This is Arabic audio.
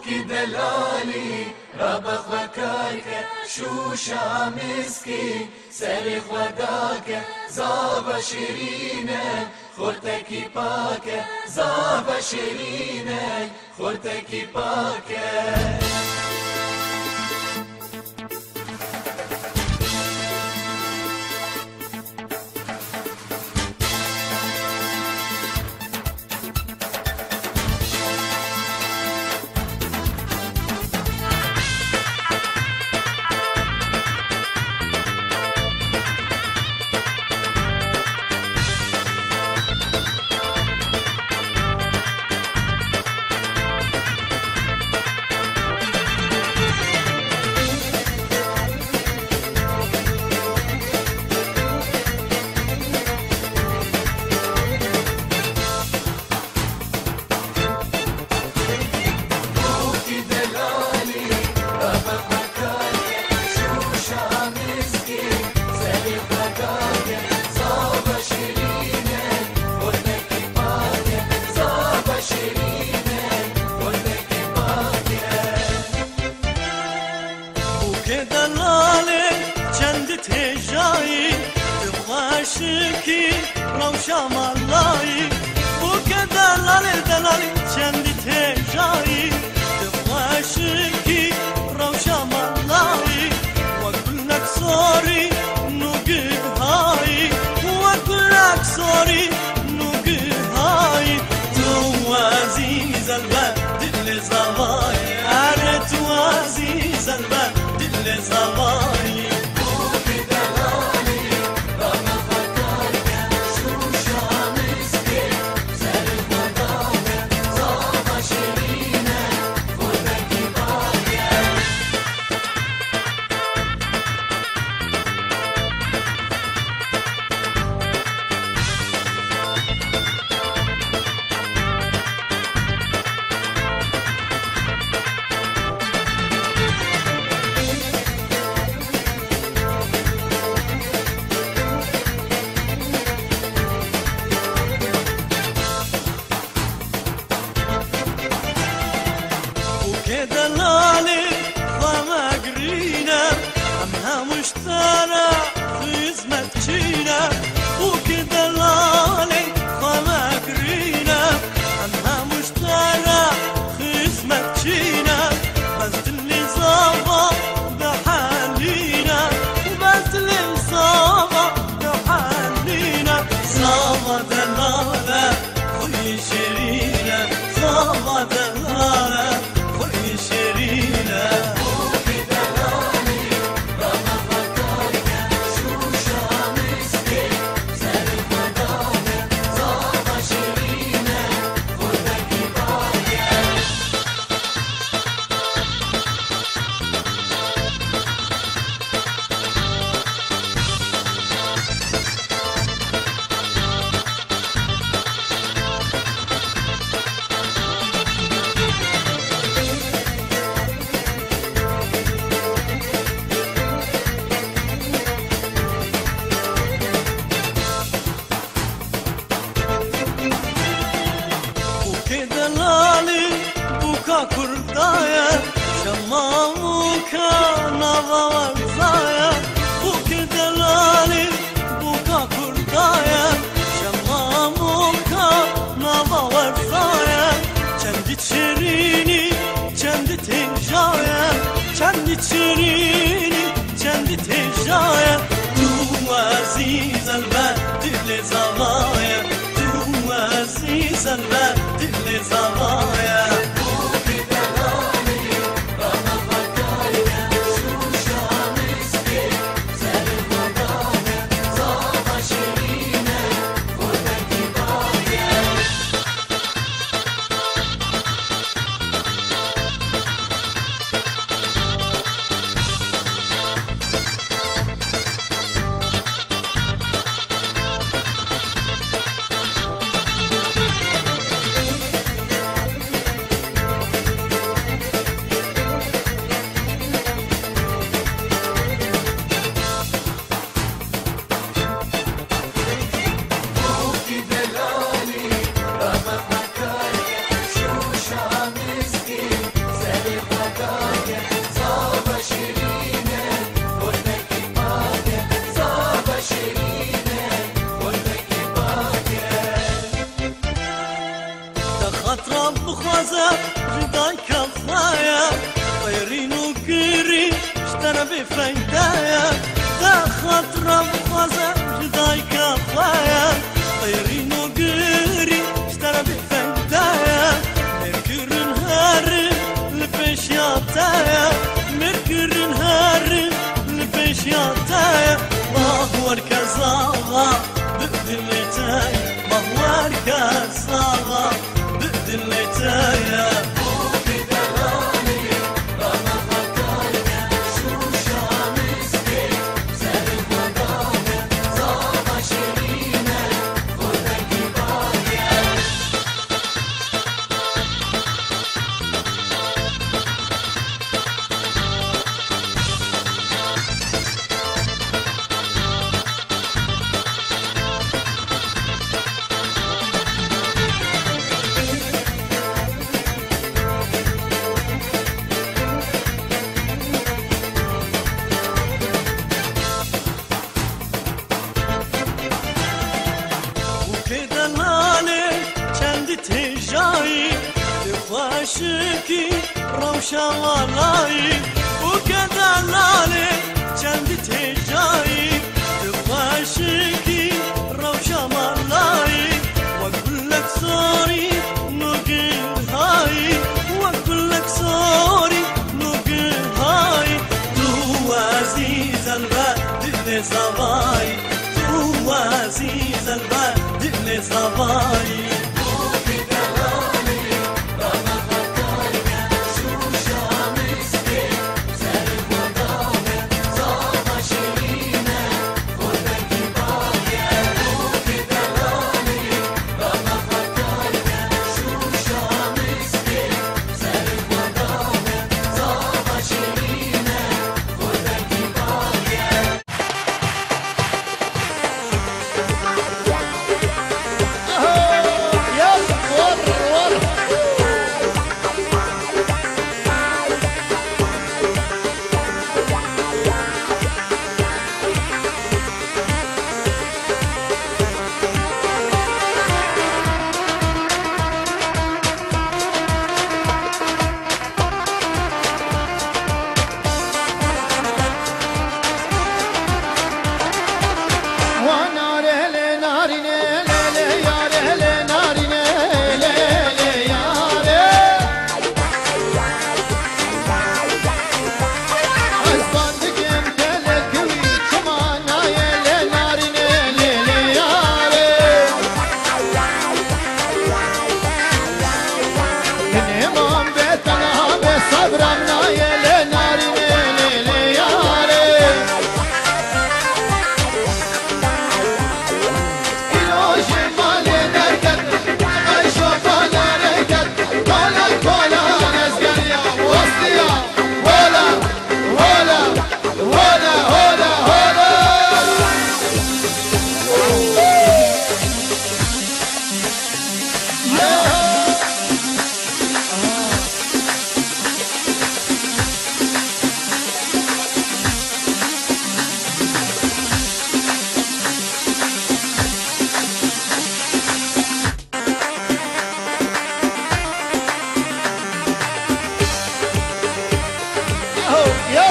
دلالي رابط بكاك شو شامسكي سرخ وداك زابا شيرينة خورتكي باك زابا شيرينة خورتكي باك عاشقی روشم اللهی او که دلالی چندی تجایی دو عاشقی روشم اللهی و کلک ساری نوگه های و کلک ساری نوگه های تو عزیز البد دل زوای اره تو عزیز البد دل زوای دلالي فما قرينا همها مشترى خدمة جينا وكدلالي فما قرينا همها مشترى خدمة جينا بس اللي صابا بحالينا بس اللي صابا بحالينا صابا دلالة خلي شرينا صابا دلالة كردايا شمامك نظا ورزايا بوك دلالي بوكا كردايا شمامك نظا ورزايا چندی شيريني چندی تنجايا چندی شيريني چندی تنجايا تو عزيز البد دل زوايا تو عزيز البد دل زوايا جداي كفايا طيرين وكري اشترى بفايدايا دا خاطر بخوزة جداي كفايا طيرين وكري اشترى بفايدايا مركر نهار لبش يعطايا مركر نهار لبش يعطايا ما هو الكزاغة بدلتاي ما هو الكزاغة بدلتاي عاشقي روشة والله وكذا لالي جنبت جاي عاشقي روشة والله واقول لك سوري نقول هاي واقول لك سوري نقول هاي تو عزيز البلد صباي تو عزيز البلد صباي Yo!